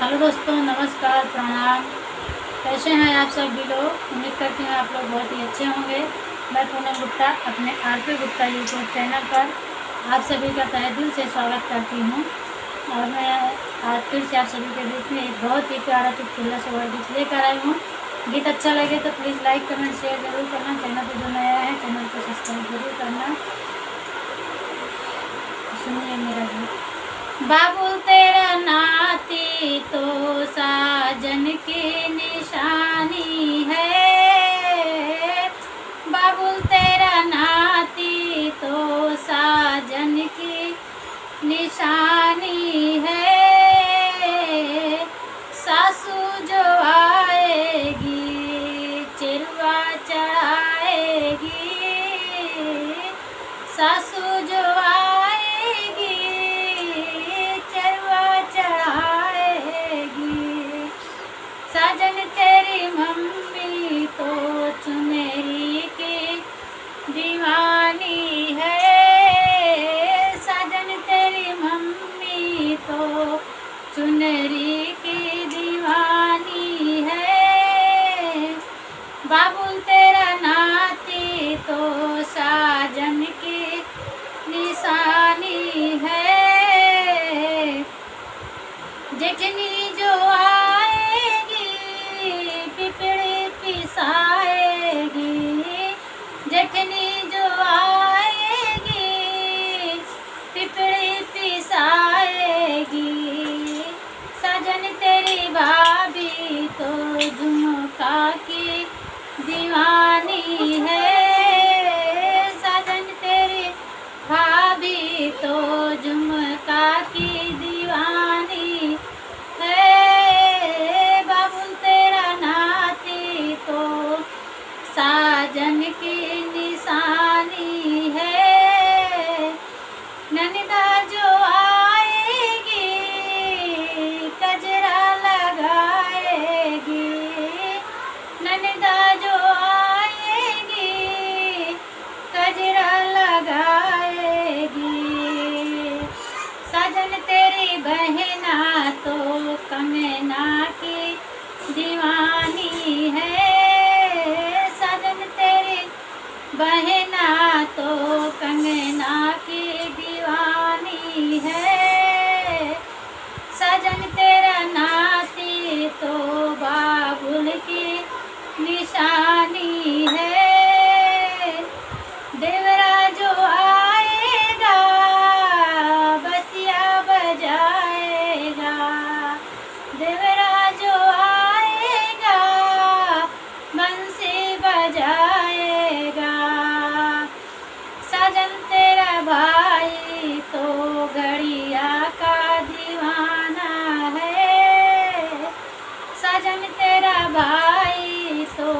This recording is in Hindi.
हेलो दोस्तों, नमस्कार, प्रणाम। कैसे हैं आप सभी लोग? उम्मीद करती हूँ आप लोग बहुत ही अच्छे होंगे। मैं पूनम गुप्ता अपने आरपी गुप्ता यूट्यूब चैनल पर आप सभी का तहे दिल से स्वागत करती हूँ। और मैं आज फिर से आप सभी के बीच में एक बहुत ही प्यारा चुटकुला से गीत लेकर आई हूँ। गीत अच्छा लगे तो प्लीज़ लाइक कमेंट शेयर जरूर करना। चैनल पर जो नया है चैनल को सब्सक्राइब जरूर करना। सुनिए मेरा गीत। बाबुल तेरा नाती तो साजन की निशानी है। बाबुल तेरा नाती तो साजन की निशानी है। सासू जो आएगी चिरवा चढ़ाएगी। सासू जो साजन तेरी मम्मी तो चुनरी की दीवानी है। साजन तेरी मम्मी तो चुनरी की दीवानी है। बाबुल तेरा नाती तो साजन की निशानी है। जेठनी जो पिपड़ी पिसाएगी। जेठनी जो आएगी पिपड़ी पिसाएगी। सजन तेरी भाभी तो झुमका की दीवानी है। सजन तेरी भाभी तो झुमका की दीवानी है। साजन की निशानी है। ननदा जो आएगी कजरा लगाएगी। ननदा जो आएगी कजरा लगाएगी। साजन तेरी बहना तो कमना की दीवानी है। बहना तो कंगना की दीवानी है। सजन तेरा नाती तो बाबुल की निशानी है। देवरा जो आएगा बसिया बजाएगा। देवरा जो आएगा बंसी बजाएगा। साजन तेरा भाई तो घड़िया का दीवाना है। साजन तेरा भाई तो